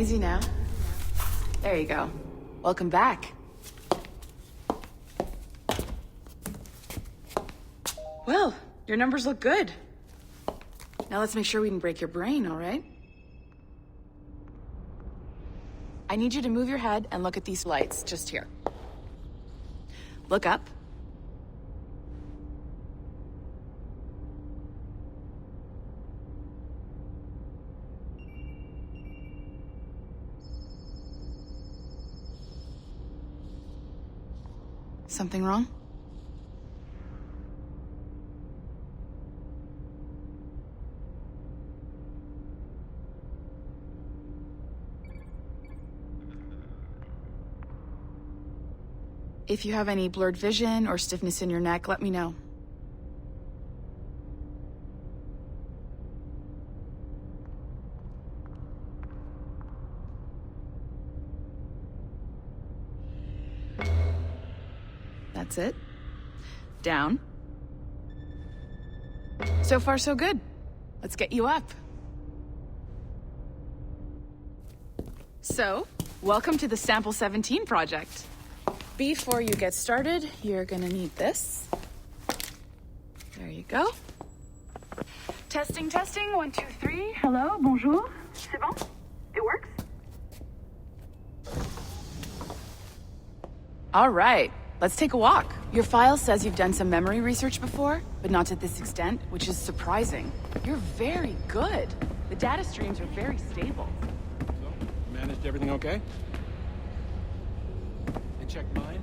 Easy now. There you go. Welcome back. Well, your numbers look good. Now let's make sure we didn't break your brain, all right? I need you to move your head and look at these lights just here. Look up. Something wrong? If you have any blurred vision or stiffness in your neck, let me know. That's it. Down. So far, so good. Let's get you up. So, welcome to the Sample 17 project. Before you get started, you're gonna need this. There you go. Testing, testing, 1, 2, 3. Hello, bonjour. C'est bon? It works? All right, let's take a walk. Your file says you've done some memory research before, but not to this extent, which is surprising. You're very good. The data streams are very stable. So, managed everything okay? They checked mine?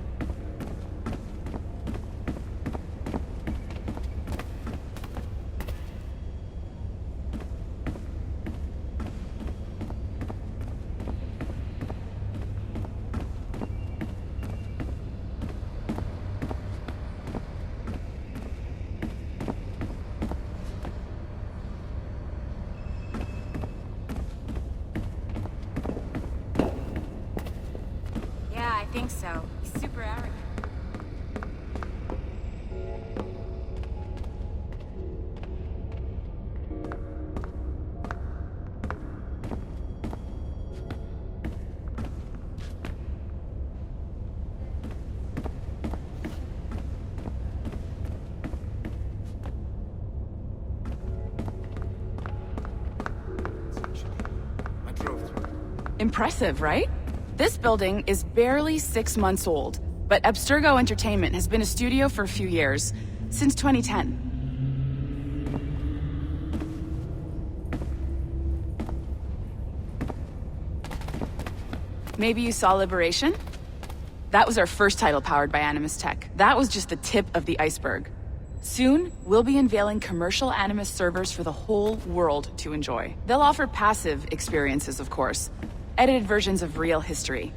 Yeah, I think so. He's super arrogant. I drove through. Impressive, right? This building is barely 6 months old, but Abstergo Entertainment has been a studio for a few years, since 2010. Maybe you saw Liberation? That was our first title powered by Animus Tech. That was just the tip of the iceberg. Soon, we'll be unveiling commercial Animus servers for the whole world to enjoy. They'll offer passive experiences, of course, edited versions of real history,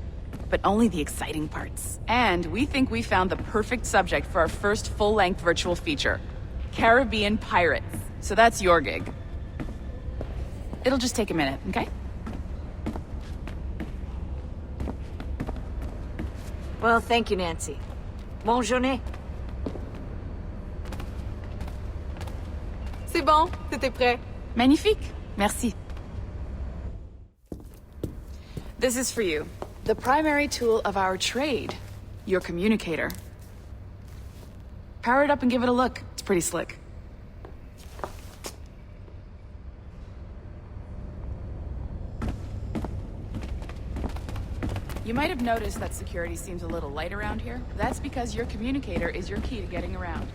but only the exciting parts. And we think we found the perfect subject for our first full-length virtual feature, Caribbean Pirates. So that's your gig. It'll just take a minute, okay? Well, thank you, Nancy. Bonne journée. C'est bon, c'était prêt. Magnifique. Merci. This is for you. The primary tool of our trade, your communicator. Power it up and give it a look. It's pretty slick. You might have noticed that security seems a little light around here. That's because your communicator is your key to getting around.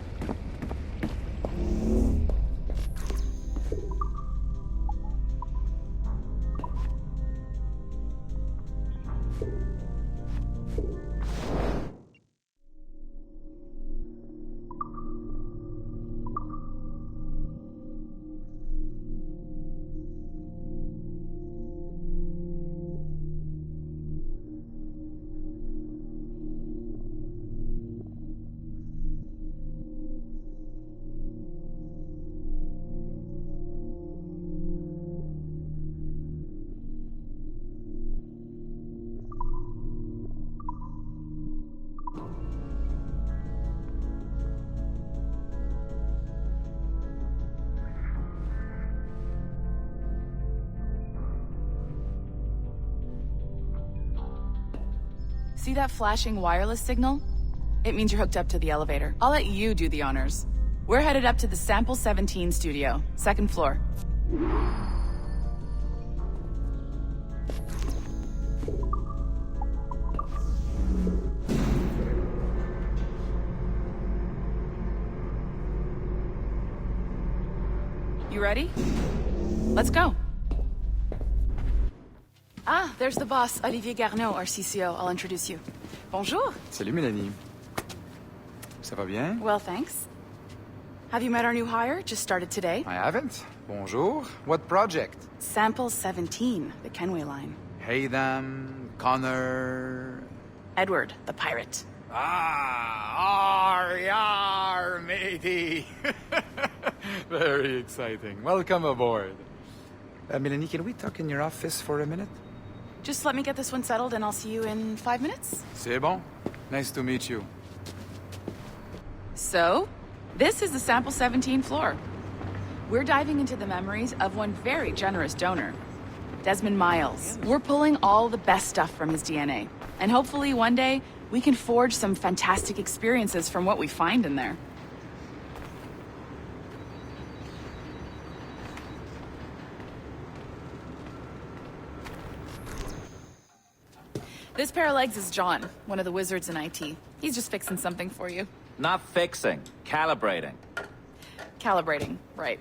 See that flashing wireless signal? It means you're hooked up to the elevator. I'll let you do the honors. We're headed up to the Sample 17 studio, second floor. You ready? Let's go. Ah, there's the boss, Olivier Garneau, our CCO. I'll introduce you. Bonjour. Salut Mélanie. Ça va bien? Well, thanks. Have you met our new hire? Just started today. I haven't. Bonjour. What project? Sample 17, the Kenway line. Haytham, Connor... Edward, the pirate. Ah, yar, matey. Very exciting. Welcome aboard. Mélanie, can we talk in your office for a minute? Just let me get this one settled and I'll see you in 5 minutes. C'est bon. Nice to meet you. So, this is the Sample 17 floor. We're diving into the memories of one very generous donor, Desmond Miles. We're pulling all the best stuff from his DNA. And hopefully one day, we can forge some fantastic experiences from what we find in there. This pair of legs is John, one of the wizards in IT. He's just fixing something for you. Not fixing, calibrating. Calibrating, right.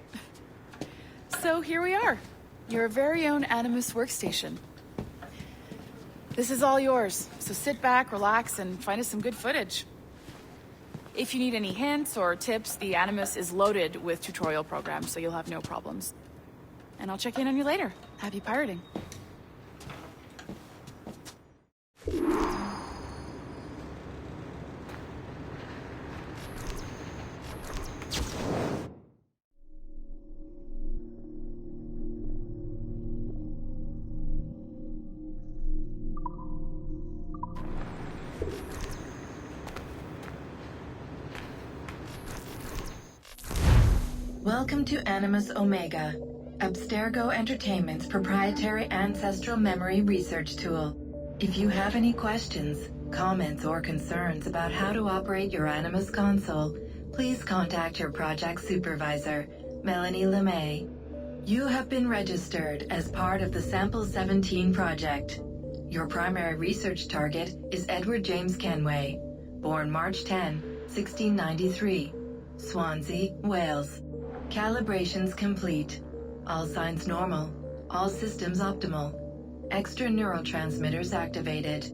So here we are, your very own Animus workstation. This is all yours, so sit back, relax, and find us some good footage. If you need any hints or tips, the Animus is loaded with tutorial programs, so you'll have no problems. And I'll check in on you later. Happy pirating. Welcome to Animus Omega, Abstergo Entertainment's proprietary ancestral memory research tool. If you have any questions, comments, or concerns about how to operate your Animus console, please contact your project supervisor, Melanie LeMay. You have been registered as part of the Sample 17 project. Your primary research target is Edward James Kenway, born March 10, 1693, Swansea, Wales. Calibrations complete. All signs normal. All systems optimal. Extra neurotransmitters activated.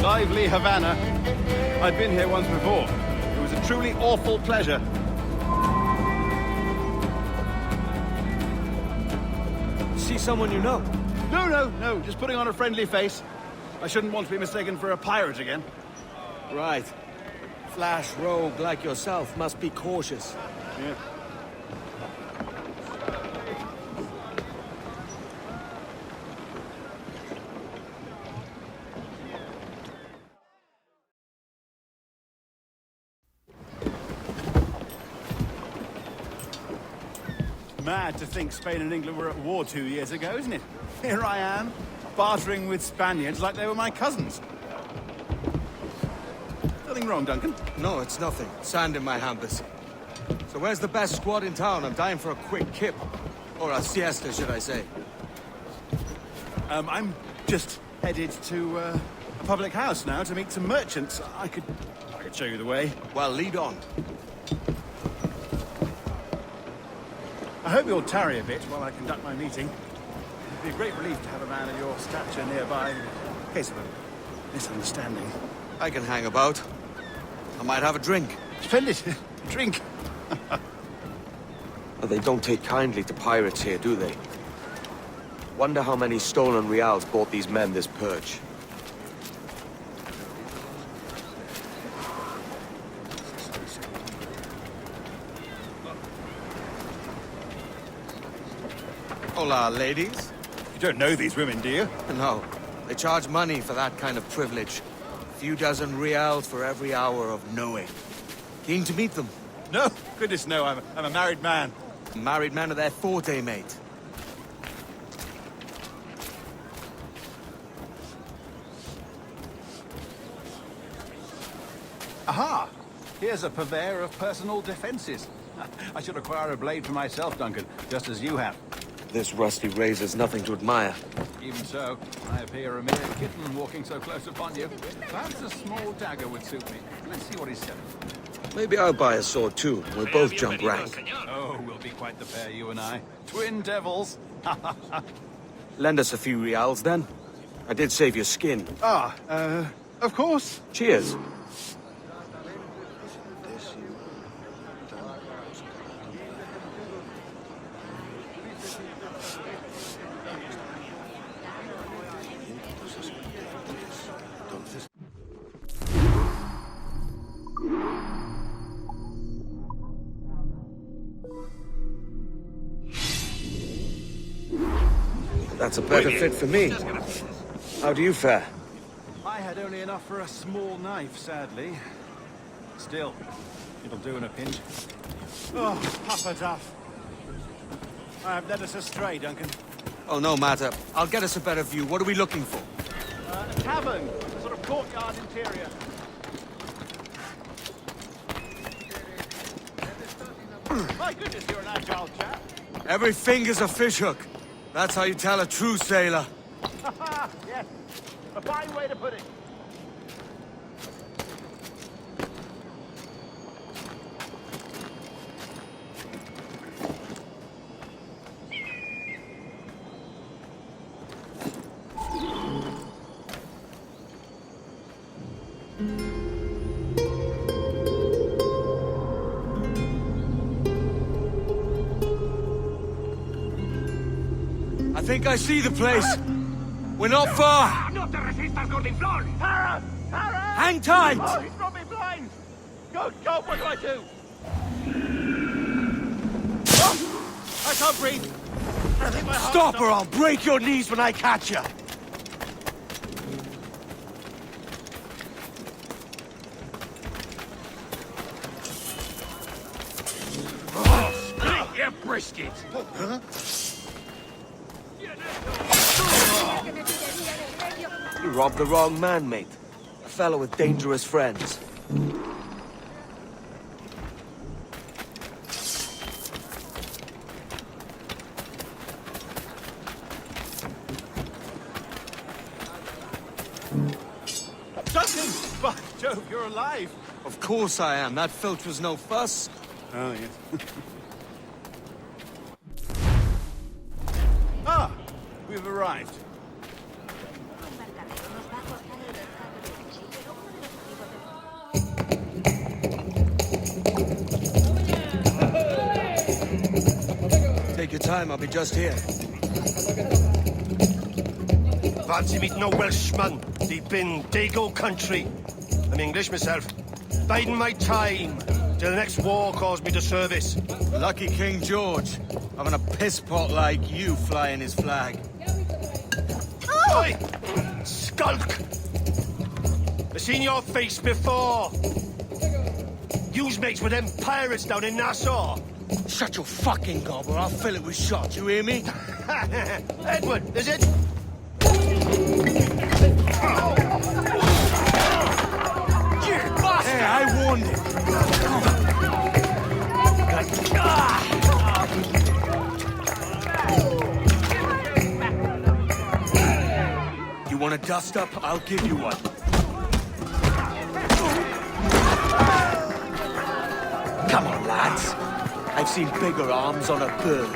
Lively Havana. I've been here once before. It was a truly awful pleasure. See someone you know? No, just putting on a friendly face. I shouldn't want to be mistaken for a pirate again. Right. Flash rogue like yourself must be cautious. Yeah. Mad to think Spain and England were at war 2 years ago, isn't it? Here I am, bartering with Spaniards like they were my cousins. Nothing wrong, Duncan? No, it's nothing. Sand in my hampers. So where's the best squad in town? I'm dying for a quick kip. Or a siesta, should I say. I'm just headed to a public house now to meet some merchants. I could show you the way. Well, lead on. I hope you'll tarry a bit while I conduct my meeting. It'd be a great relief to have a man of your stature nearby in case of a misunderstanding. I can hang about. I might have a drink. Splendid. Drink. But they don't take kindly to pirates here, do they? Wonder how many stolen reals bought these men this purge. Hola, ladies. You don't know these women, do you? No, they charge money for that kind of privilege. A few dozen reals for every hour of knowing. Keen to meet them. No, goodness no, I'm a married man. Married men are their forte, mate. Aha! Here's a purveyor of personal defenses. I should acquire a blade for myself, Duncan, just as you have. This rusty razor's nothing to admire. Even so, I appear a mere kitten walking so close upon you. Perhaps a small dagger would suit me. Let's see what he's selling. Maybe I'll buy a sword too. We'll both jump rank. Oh, we'll be quite the pair, you and I. Twin devils. Lend us a few reals, then. I did save your skin. Of course. Cheers. That's a better fit for me. How do you fare? I had only enough for a small knife, sadly. Still, it'll do in a pinch. Oh, Papa Duff. I have led us astray, Duncan. Oh, no matter. I'll get us a better view. What are we looking for? A tavern, a sort of courtyard interior. My goodness, you're an agile chap. Every finger's a fishhook. That's how you tell a true sailor. Yes, a fine way to put it. I think I see the place. We're not far. Hang tight! Oh, he's got me blind! Good God, what do I do? Oh, I can't breathe. I think my heart's Stop or I'll break your knees when I catch you. Split your brisket! You robbed the wrong man, mate. A fellow with dangerous friends. Duncan! By Jove, you're alive! Of course I am. That filch was no fuss. Oh, yes. Ah! We've arrived. Take your time, I'll be just here. Fancy meeting no Welshman, deep in Dago country. I'm English myself. Biding my time till the next war calls me to service. Lucky King George, having a piss pot like you flying his flag. Oi! Skulk! I've seen your face before. You's mates with them pirates down in Nassau. Shut your fucking gob or I'll fill it with shot, you hear me? Edward, is it? Hey, I warned him. You want a dust up? I'll give you one. Come on, lads. I've seen bigger arms on a bird.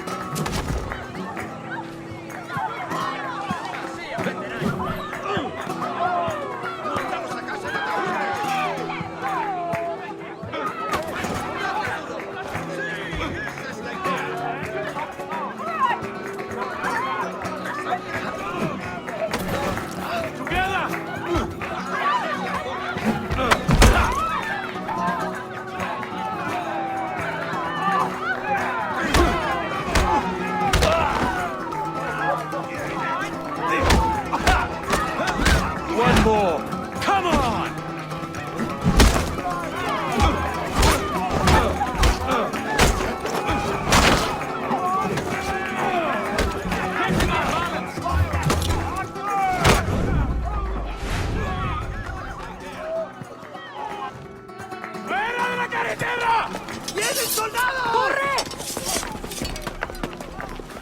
tierra! ¡Vienen soldados! ¡Corre!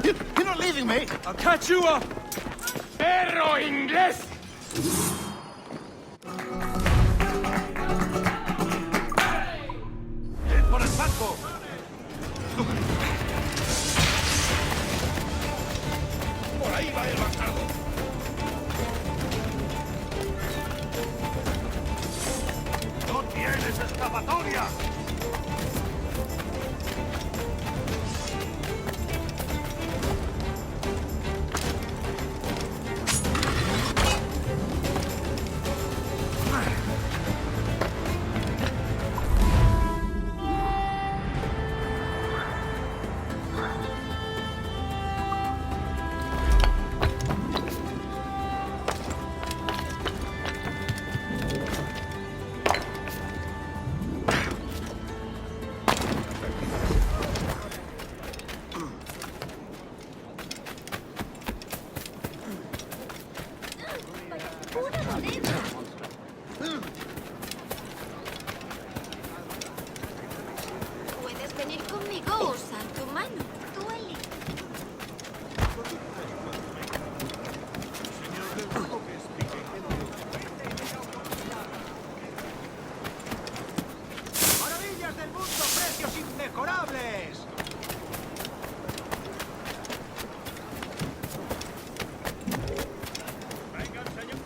You're not leaving me! I'll catch you up! ¡Perro inglés! ¡Por el saco! Por ahí va el bastardo. ¡No tienes escapatoria! Puedes venir conmigo o usar tu mano. Tú eliges. ¡Maravillas del mundo! ¡Precios inmejorables! Vengan, señor.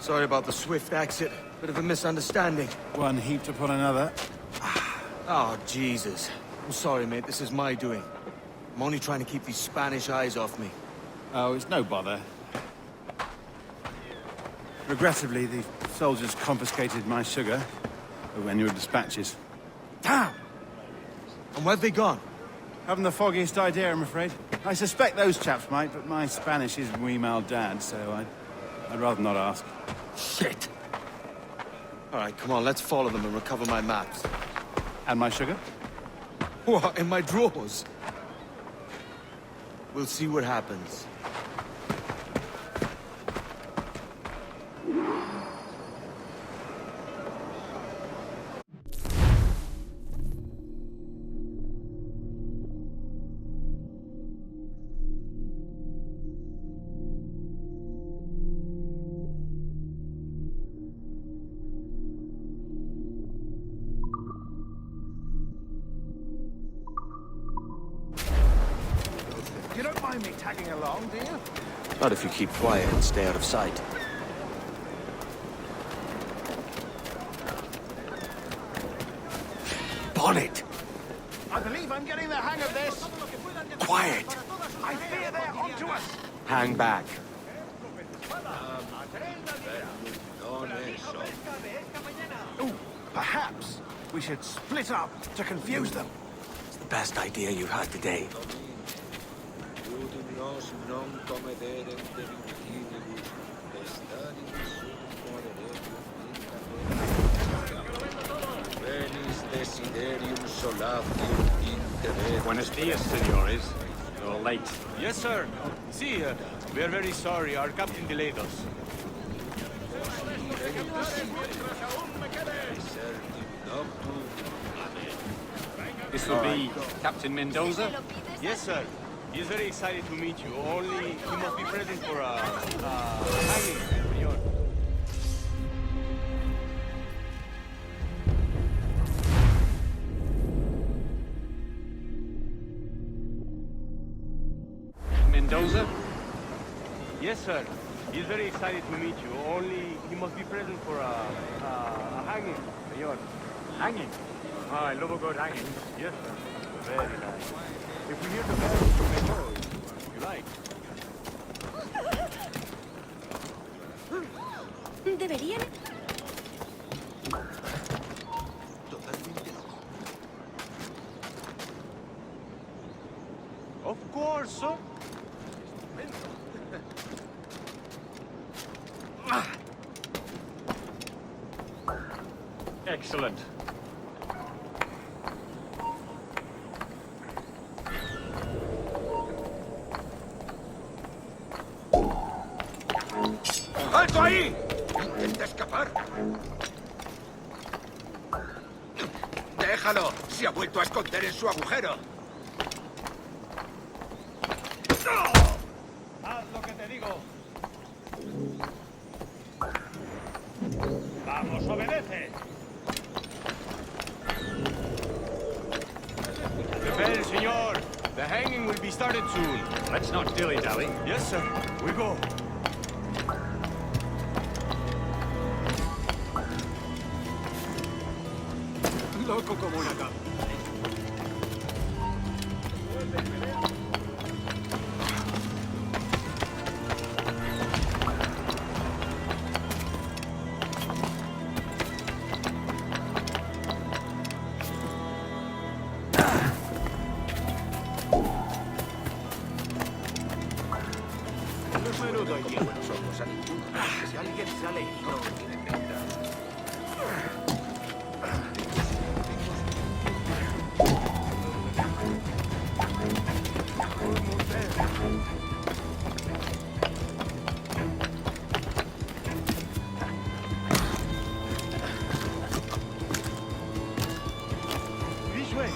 Sorry about the swift exit. Bit of a misunderstanding. One heaped upon another. Oh, Jesus. I'm sorry, mate. This is my doing. I'm only trying to keep these Spanish eyes off me. Oh, it's no bother. Regrettably, the soldiers confiscated my sugar when your dispatches. Damn! And where've they gone? Haven't the foggiest idea, I'm afraid. I suspect those chaps might, but my Spanish is wee mal dad, so I'd rather not ask. Shit! All right, come on, let's follow them and recover my maps. And my sugar? What, in my drawers? We'll see what happens. You don't mind me tagging along, do you? Not if you keep quiet and stay out of sight. Bonnet! I believe I'm getting the hang of this. Quiet! I fear they're onto us. Hang back. Ooh, perhaps we should split up to confuse them. It's the best idea you've had today. Buenos dias, senores. You're late. Yes, sir. See, we are very sorry. Our captain delayed us. This will be Captain Mendoza. Yes, sir. He is very excited to meet you. Only he must be present for hanging, senor. Mendoza? Yes, sir. He is very excited to meet you. Only he must be present for a hanging, senor. Hanging. Ah, I love a good hanging. Yes, sir. Very nice. If we hear the bells, you may go. If you like. Deberían... Of course, sir. Excellent. ¡Alto ahí! Intenta escapar. Déjalo. Se ha vuelto a esconder en su agujero. Haz lo que te digo. Vamos, obedece. The bell, señor. The hanging will be started soon. Let's not dilly-dally. Yes, sir. We go. Loco como una cabra. No es menudo aquí. Buenos ojos a ninguno. Si alguien sale herido, tiene pinta. This way.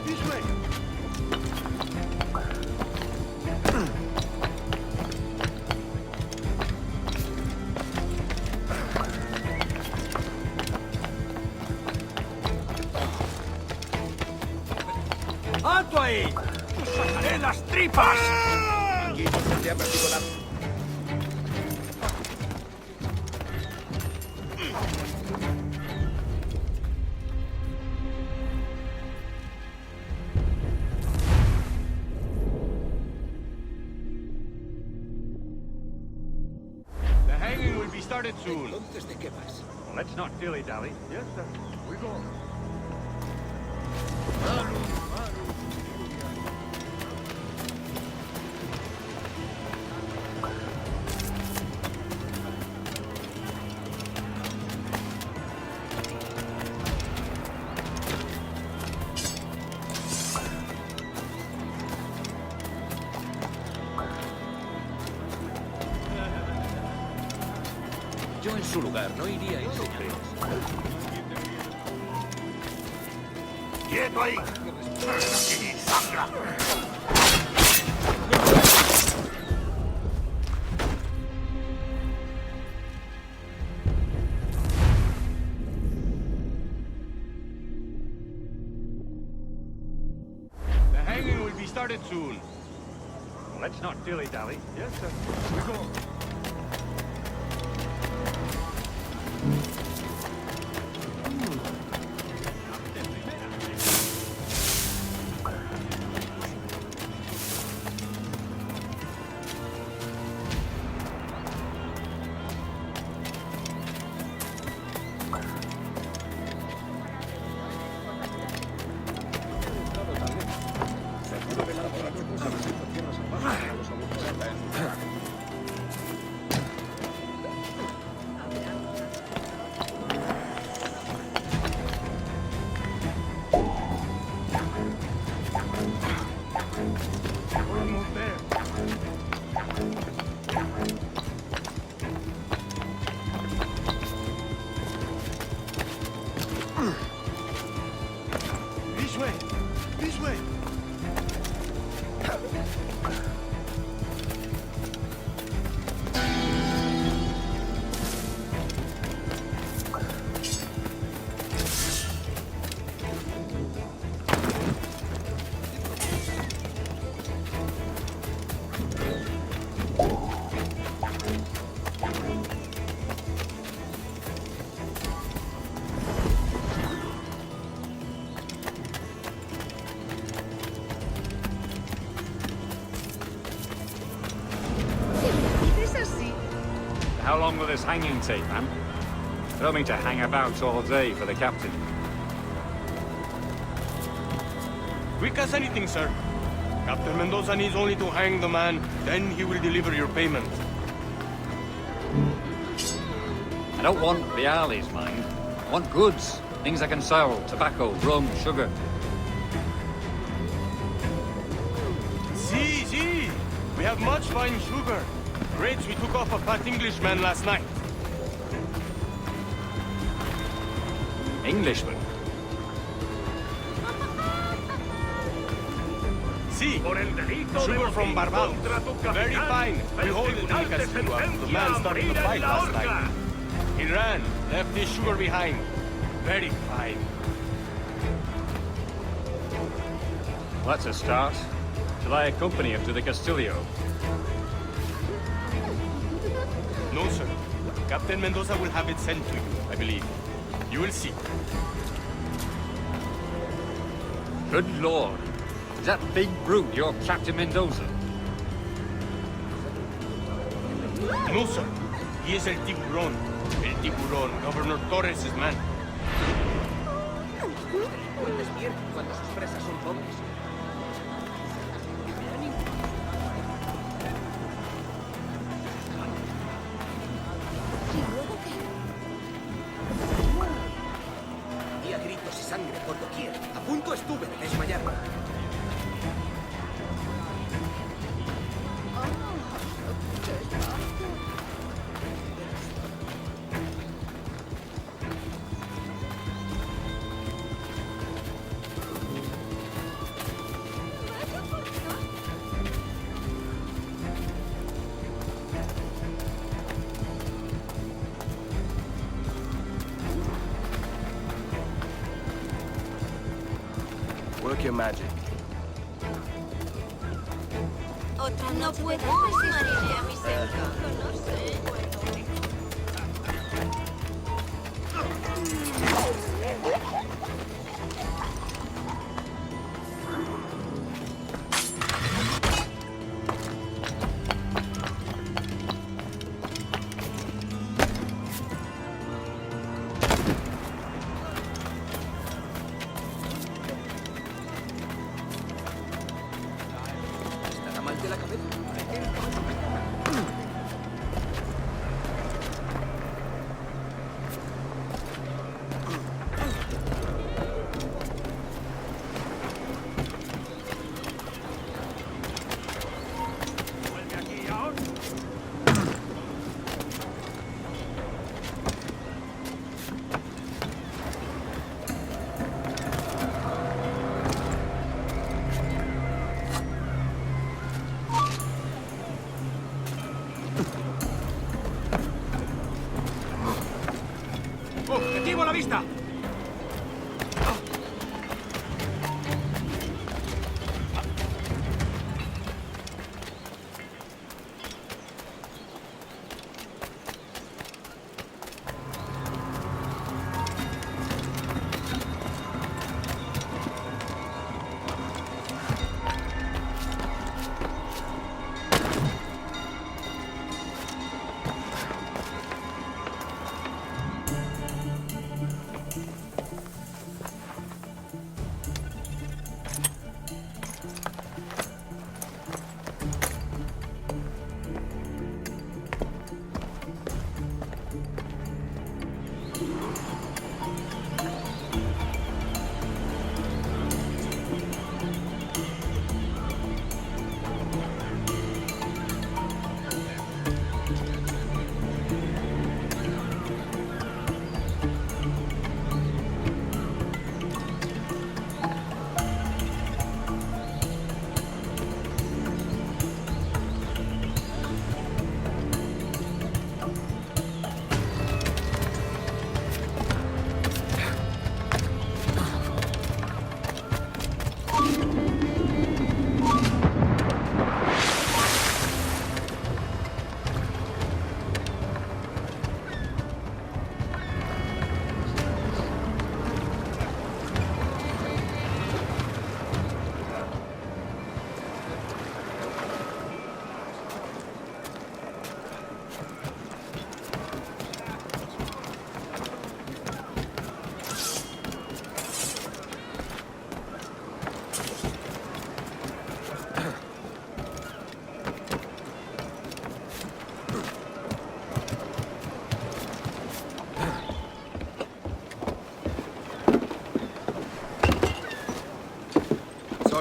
This way. ¡Alto ahí! ¡Os sacaré las tripas! Aquí no se te ha perdido la... The hanging will be started soon. Entonces, ¿de qué vas? Let's not dilly-dally. Yes, sir. We go. Yo en su lugar no iría a enseñarlos. ¡Quieto ahí! ¡Aquí, sangra! The hanging will be started soon. Let's not dilly-dally. Yes, sir. We go. Almost there. This way. This way. How long will this hanging take, man? I don't mean to hang about all day for the captain. Quick as anything, sir. Captain Mendoza needs only to hang the man, then he will deliver your payment. I don't want reales, mind. I want goods. Things I can sell, tobacco, rum, sugar. See, we have much fine sugar. Grapes we took off a fat Englishman last night. Englishman? See, sugar from Barbados. Very fine. We hold it in the casino after the man started the fight last night. He ran, left his sugar behind. Very fine. Well, that's a start. Shall I accompany him to the Castillo? No, sir. Captain Mendoza will have it sent to you, I believe. You will see. Good lord. Is that big brute your Captain Mendoza? No, sir. He is El Tiburon. El Tiburon, Governor Torres' man. Cuando sus presas son pobres. Y a gritos y sangre por doquier. A punto estuve de desmayarme. Work your magic. Otro no puede resistir a mis encantos, no sé. ¿Estará mal de la cabeza? ¡Objetivo a la vista!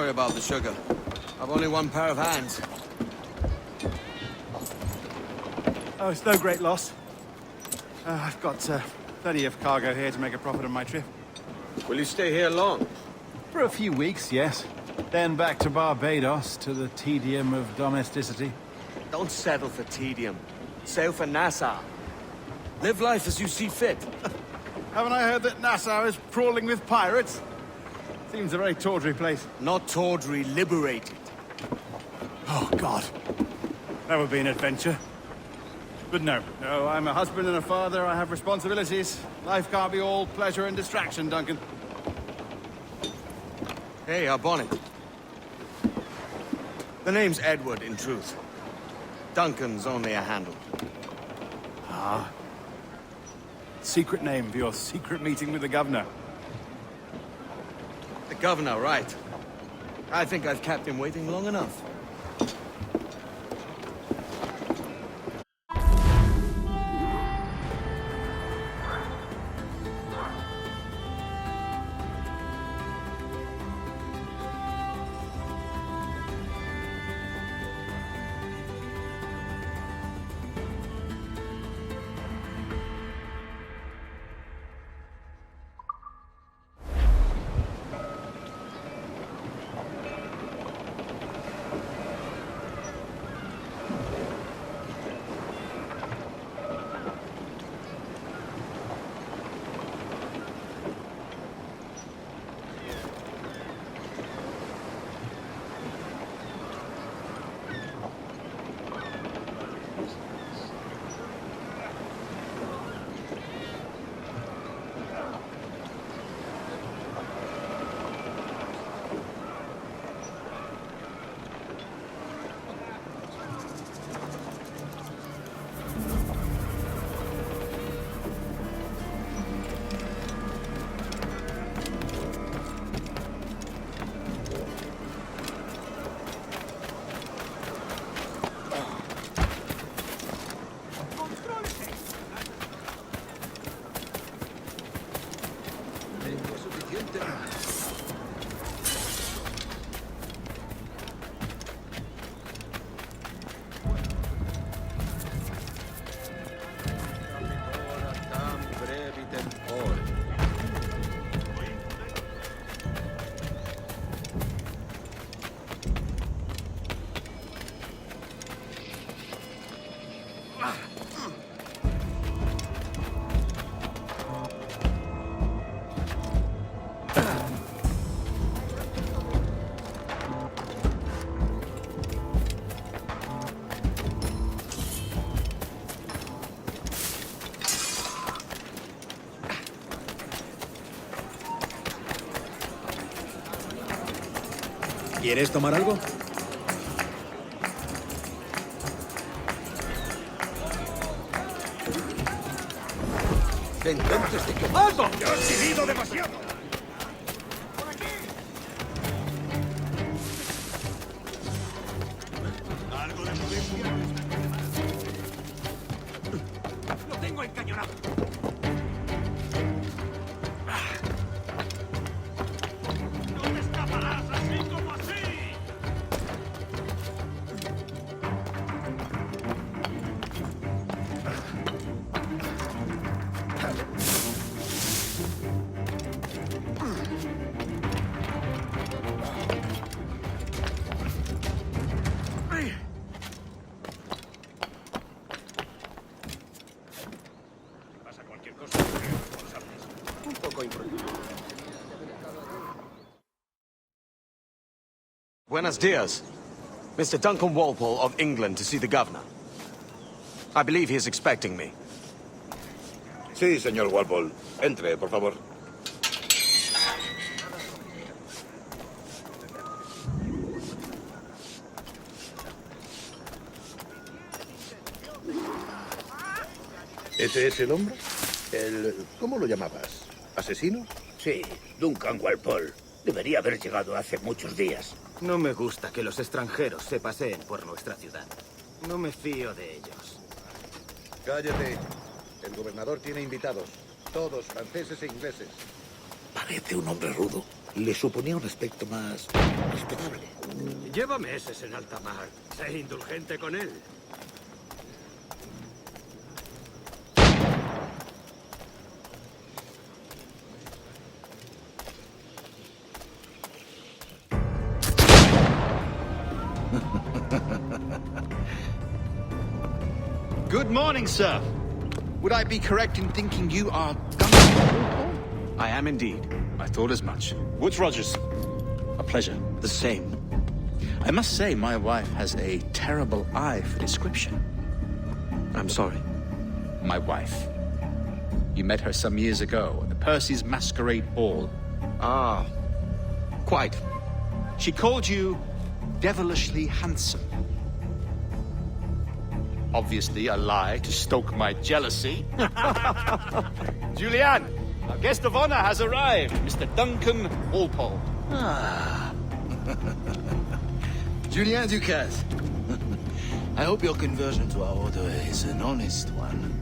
Sorry about the sugar. I've only one pair of hands. Oh, it's no great loss. I've got plenty of cargo here to make a profit on my trip. Will you stay here long? For a few weeks, yes. Then back to Barbados, to the tedium of domesticity. Don't settle for tedium. Sail for Nassau. Live life as you see fit. Haven't I heard that Nassau is crawling with pirates? Seems a very tawdry place. Not tawdry, liberated. Oh, God. That would be an adventure. But no, I'm a husband and a father. I have responsibilities. Life can't be all pleasure and distraction, Duncan. Hey, our bonnet. The name's Edward, in truth. Duncan's only a handle. Ah. Secret name for your secret meeting with the governor. The governor, right. I think I've kept him waiting long enough. ¿Quieres tomar algo? Entonces te quedas. ¡Alto! ¡Ya has vivido demasiado! ¿Algo de prudencia? ¡Lo tengo encañonado! Buenos dias. Mr. Duncan Walpole of England to see the governor. I believe he is expecting me. Sí, señor Walpole. Entre, por favor. ¿Ese es el hombre? ¿Cómo lo llamabas? ¿Asesino? Sí, Duncan Walpole. Debería haber llegado hace muchos días. No me gusta que los extranjeros se paseen por nuestra ciudad. No me fío de ellos. Cállate. El gobernador tiene invitados. Todos franceses e ingleses. Parece un hombre rudo. le suponía un aspecto más respetable. Lleva meses en alta mar. Sé indulgente con él. Good morning, sir. Would I be correct in thinking you are Duncan? I am indeed. I thought as much. Woods Rogers. A pleasure. The same. I must say, my wife has a terrible eye for description. I'm sorry. My wife. You met her some years ago at the Percy's Masquerade Ball. Ah, quite. She called you devilishly handsome. Obviously a lie to stoke my jealousy. Julianne, our guest of honor has arrived, Mr. Duncan Walpole. Ah. Julien Ducasse. I hope your conversion to our order is an honest one.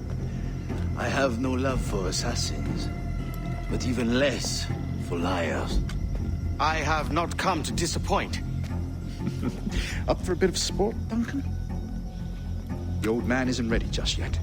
I have no love for assassins, but even less for liars. I have not come to disappoint. Up for a bit of sport, Duncan? The old man isn't ready just yet.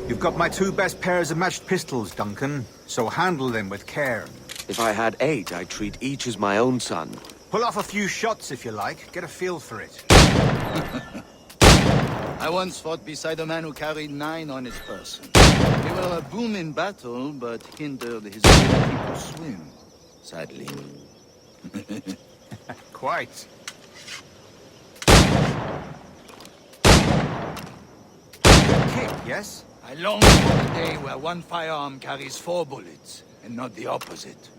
You've got my 2 best pairs of matched pistols, Duncan, so handle them with care. If I had 8, I'd treat each as my own son. Pull off a few shots if you like, get a feel for it. I once fought beside a man who carried 9 on his person. They were a boom in battle, but hindered his ability to swim, sadly. Quite. Good kick, yes? I long for the day where one firearm carries 4 bullets, and not the opposite.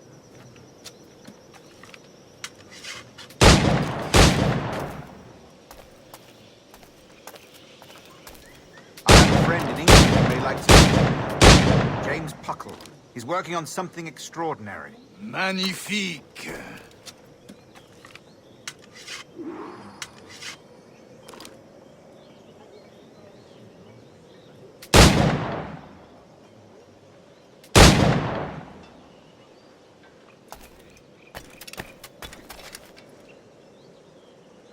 I have a friend in England you may like to meet. James Puckle. He's working on something extraordinary. Magnifique!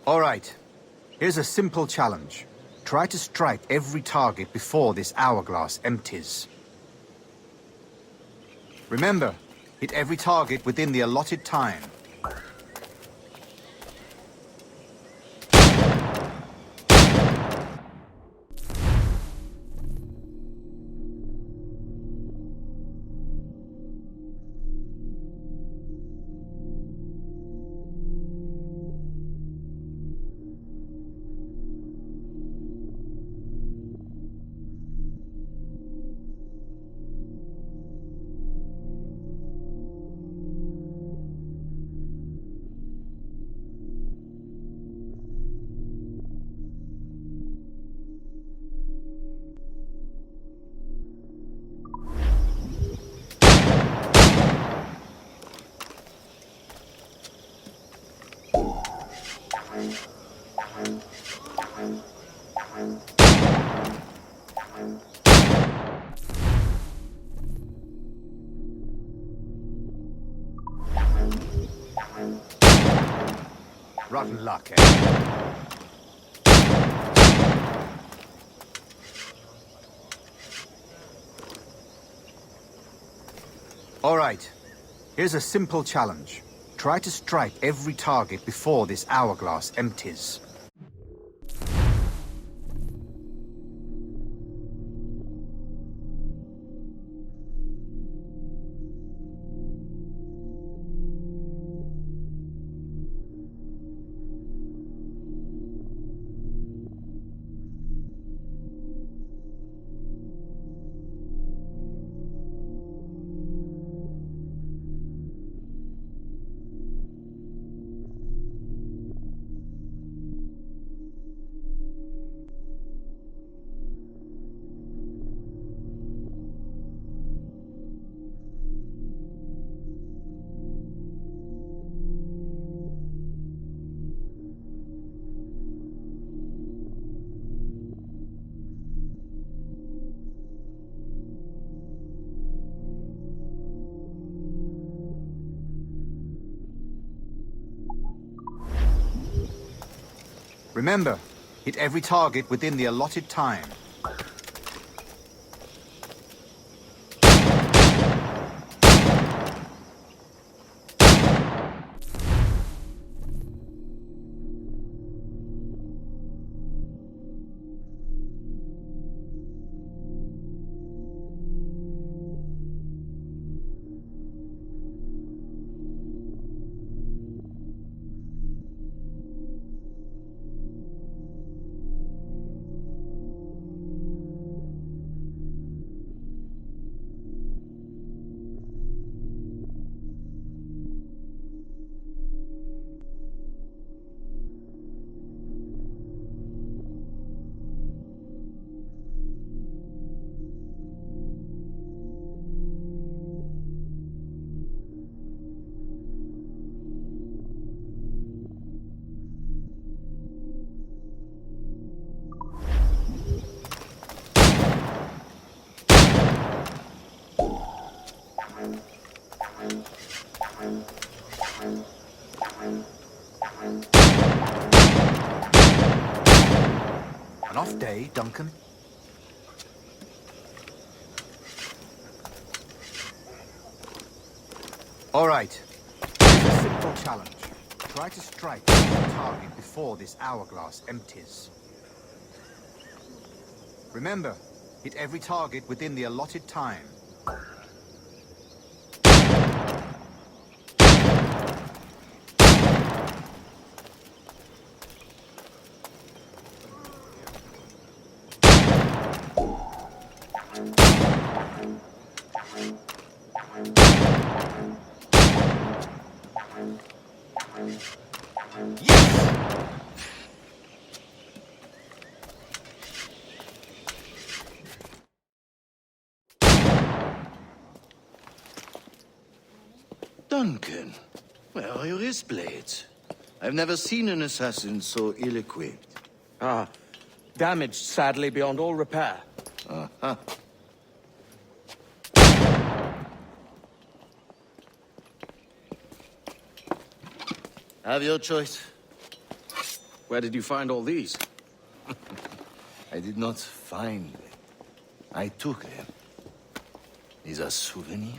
All right. Here's a simple challenge. Try to strike every target before this hourglass empties. Remember, hit every target within the allotted time. Rotten luck, eh? All right. Here's a simple challenge. Try to strike every target before this hourglass empties. Remember, hit every target within the allotted time. An off day, Duncan? All right. Here's a simple challenge. Try to strike the target before this hourglass empties. Remember, hit every target within the allotted time. Duncan, where are your wrist blades? I've never seen an assassin so ill-equipped. Ah, damaged, sadly, beyond all repair. Uh-huh. Have your choice. Where did you find all these? I did not find them. I took them. These are souvenirs.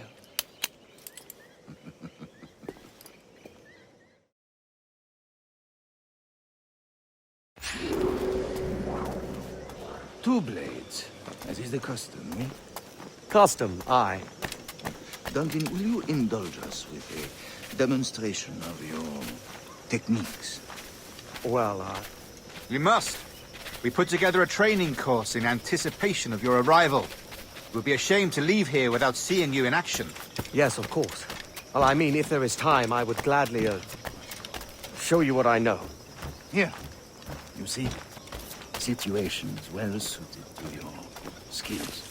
Two blades, as is the custom, eh? Custom, aye. Duncan, will you indulge us with a demonstration of your techniques? Well, We must. We put together a training course in anticipation of your arrival. It would be a shame to leave here without seeing you in action. Yes, of course. Well, I mean, if there is time, I would gladly, show you what I know. Here. You see? Situations well suited to your skills.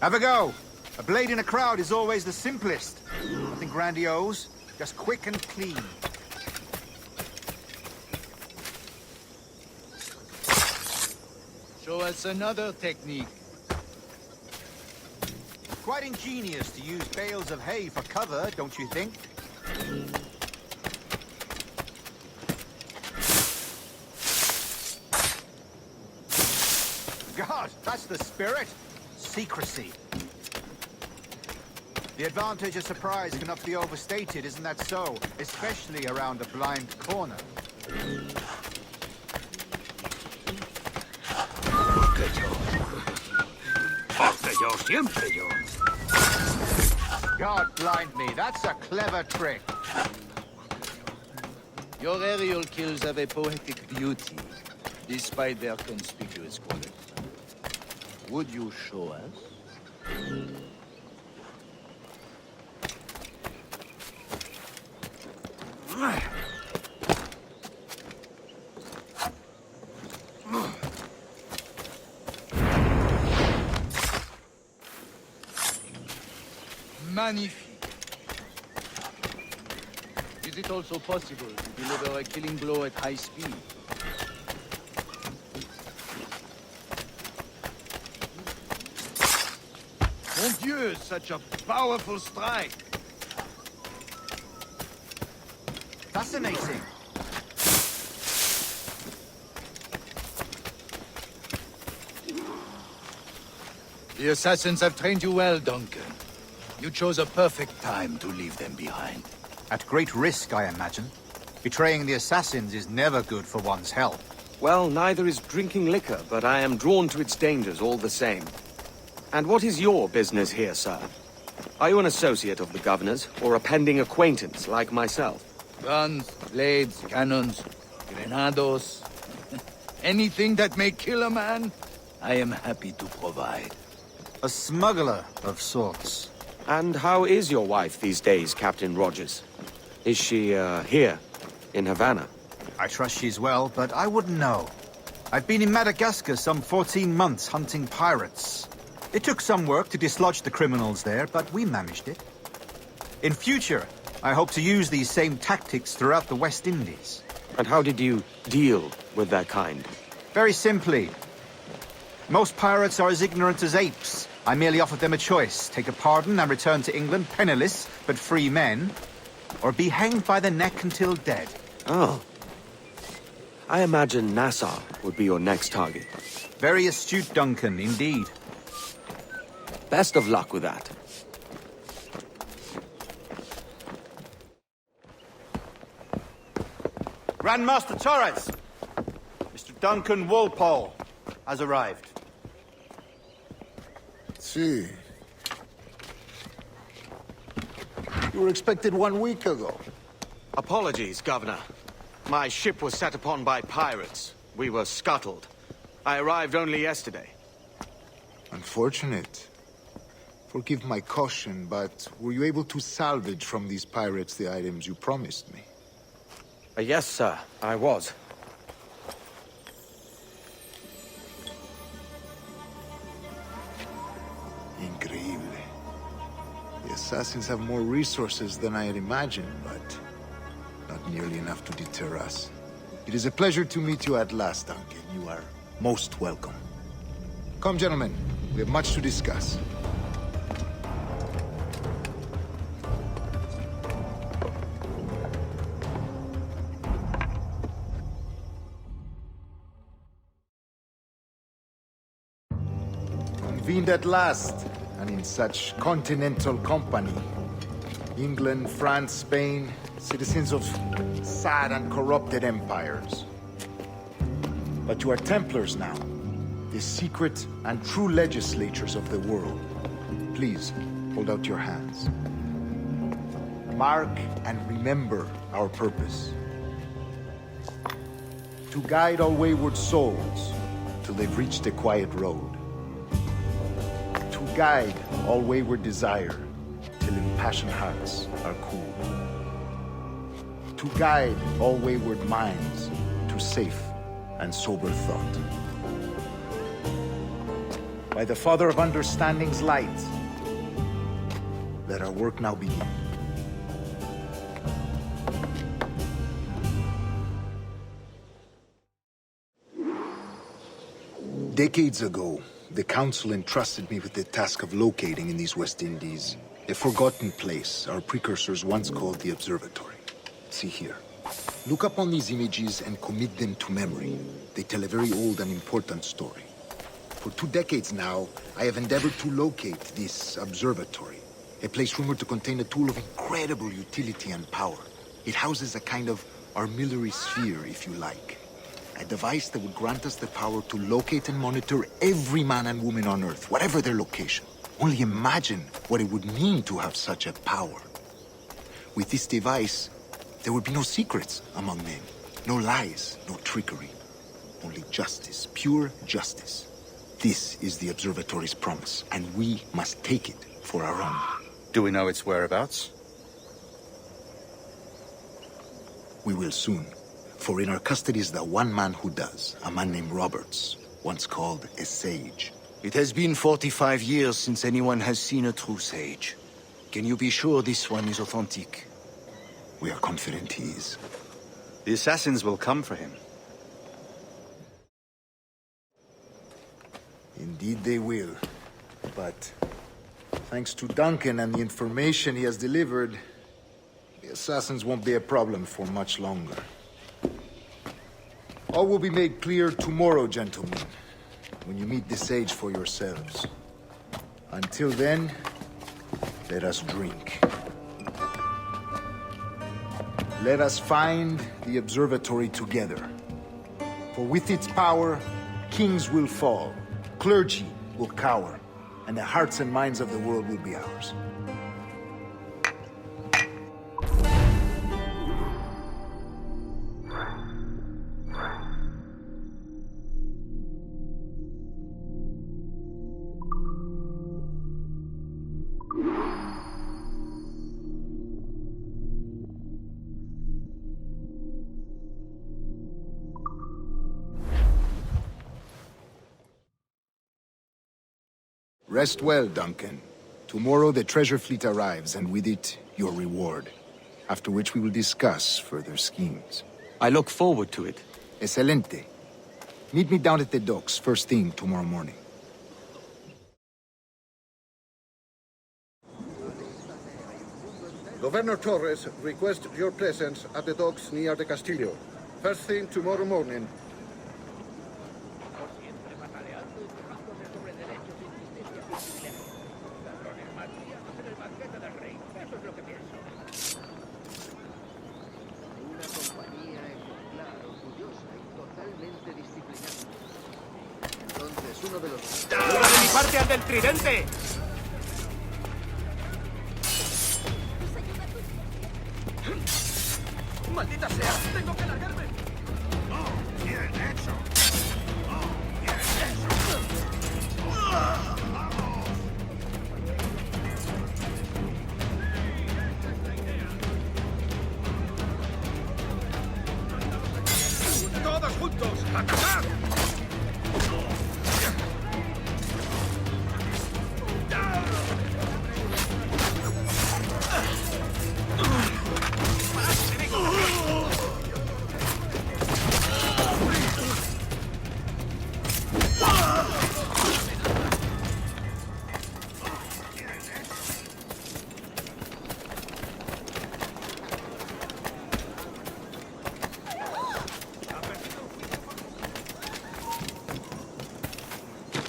Have a go. A blade in a crowd is always the simplest. Nothing grandiose, just quick and clean. Show us another technique. Quite ingenious to use bales of hay for cover, don't you think? God, that's the spirit. Secrecy. The advantage of surprise cannot be overstated, isn't that so? Especially around a blind corner. God blind me, that's a clever trick. Your aerial kills have a poetic beauty, despite their conspicuous quality. Would you show us? Magnifique. Is it also possible to deliver a killing blow at high speed? Mon Dieu, such a powerful strike! Fascinating. The assassins have trained you well, Duncan. You chose a perfect time to leave them behind. At great risk, I imagine. Betraying the assassins is never good for one's health. Well, neither is drinking liquor, but I am drawn to its dangers all the same. And what is your business here, sir? Are you an associate of the governor's, or a pending acquaintance like myself? Guns, blades, cannons, grenados. Anything that may kill a man, I am happy to provide. A smuggler of sorts. And how is your wife these days, Captain Rogers? Is she, here, in Havana? I trust she's well, but I wouldn't know. I've been in Madagascar some 14 months hunting pirates. It took some work to dislodge the criminals there, but we managed it. In future, I hope to use these same tactics throughout the West Indies. And how did you deal with that kind? Very simply. Most pirates are as ignorant as apes. I merely offered them a choice. Take a pardon and return to England penniless, but free men, or be hanged by the neck until dead. Oh. I imagine Nassau would be your next target. Very astute, Duncan, indeed. Best of luck with that. Grandmaster Torres! Mr. Duncan Walpole has arrived. See. You were expected 1 week ago. Apologies, Governor. My ship was set upon by pirates. We were scuttled. I arrived only yesterday. Unfortunate. Forgive my caution, but were you able to salvage from these pirates the items you promised me? Yes, sir, I was. Increíble. The assassins have more resources than I had imagined, but not nearly enough to deter us. It is a pleasure to meet you at last, Duncan. You are most welcome. Come, gentlemen. We have much to discuss. Convened at last, and in such continental company. England, France, Spain, citizens of sad and corrupted empires. But you are Templars now, the secret and true legislatures of the world. Please, hold out your hands. Mark and remember our purpose. To guide all wayward souls till they've reached a quiet road. To guide all wayward desire till impassioned hearts are cool. To guide all wayward minds to safe and sober thought. By the Father of Understanding's light, let our work now begin. Decades ago, the Council entrusted me with the task of locating in these West Indies a forgotten place our precursors once called the Observatory. See here. Look upon these images and commit them to memory. They tell a very old and important story. For 2 decades now, I have endeavored to locate this observatory, a place rumored to contain a tool of incredible utility and power. It houses a kind of armillary sphere, if you like. A device that would grant us the power to locate and monitor every man and woman on Earth, whatever their location. Only imagine what it would mean to have such a power. With this device, there would be no secrets among men, no lies, no trickery. Only justice, pure justice. This is the Observatory's promise, and we must take it for our own. Do we know its whereabouts? We will soon. For in our custody is the one man who does, a man named Roberts, once called a sage. It has been 45 years since anyone has seen a true sage. Can you be sure this one is authentic? We are confident he is. The assassins will come for him. Indeed they will. But thanks to Duncan and the information he has delivered, the assassins won't be a problem for much longer. All will be made clear tomorrow, gentlemen, when you meet the sage for yourselves. Until then, let us drink. Let us find the observatory together. For with its power, kings will fall, clergy will cower, and the hearts and minds of the world will be ours. Rest well, Duncan. Tomorrow the treasure fleet arrives, and with it, your reward. After which we will discuss further schemes. I look forward to it. Excelente. Meet me down at the docks first thing tomorrow morning. Governor Torres requests your presence at the docks near the Castillo. First thing tomorrow morning. ¡Ayuda de mi parte al del tridente! ¡Maldita sea! ¡Tengo que largarme! ¡Oh, bien hecho! ¡Oh, bien hecho! ¡Todos juntos! ¡Atacad!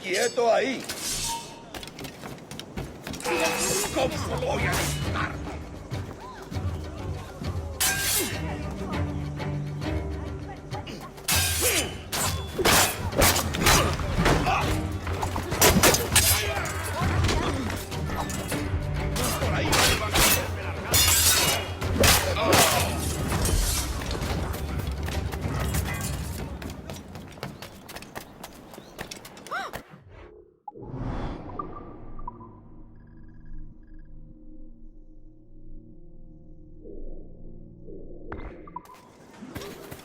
¡Quieto ahí! ¿Cómo voy a disparar?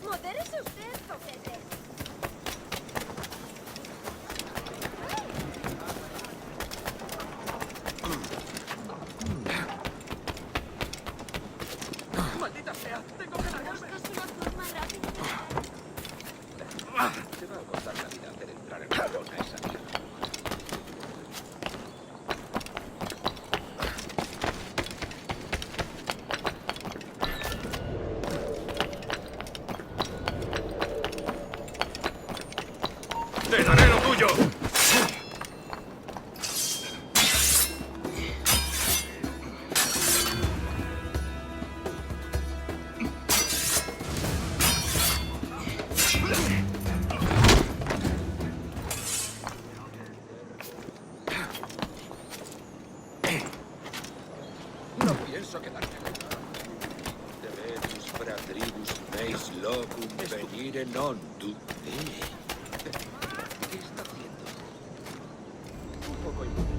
Modérese usted, Josete. ¡Maldita sea! ¡Tengo que largarme! ¿Buscas una forma rápida? Te va a costar la vida hacer entrar en razón a esa mierda. ¡Te daré lo tuyo! No pienso quedarme. Debetus fratribus meis locum venire non tu. ¿Qué está haciendo? Un poco inútil.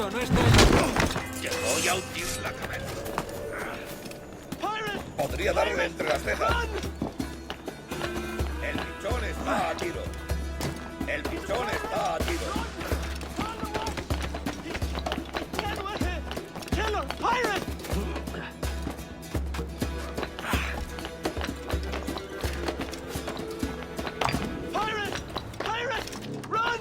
Tranquilo, no estoy... Te voy a hundir la cabeza. Podría darle entre las cejas. El pichón está a tiro. El pichón está a tiro. Killer! Pirate! Pirate! Pirate! Run!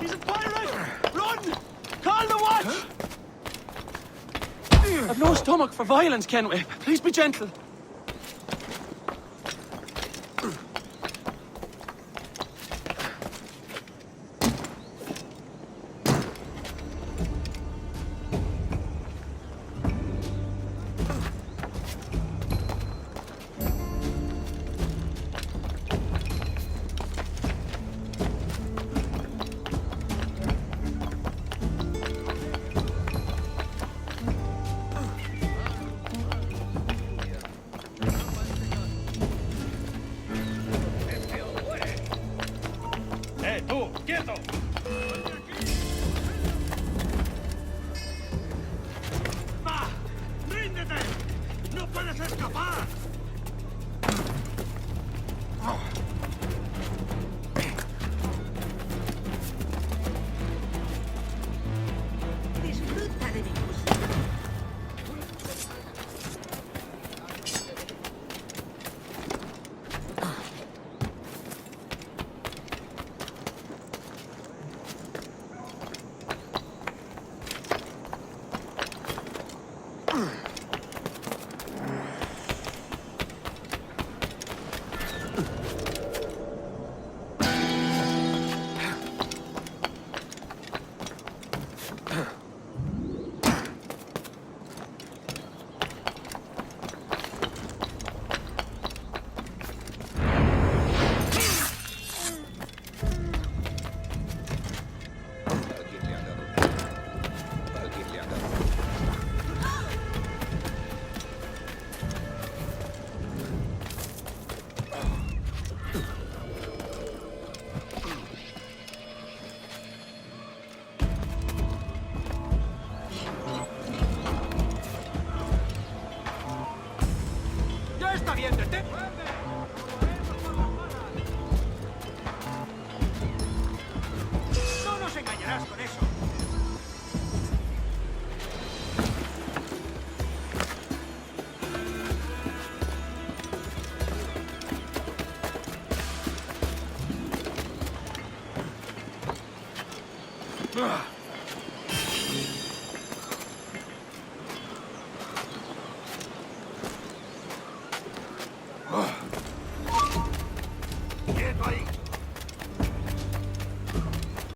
He's a pirate! Run! Call the watch! I've no stomach for violence, Kenway. Please be gentle. ¡Tú! ¡Quieto! ¡Va! ¡Ríndete! ¡No puedes escapar! Disfruta de mi música. ¡Ya está bien, detente! ¡No nos engañarás con eso! Ugh.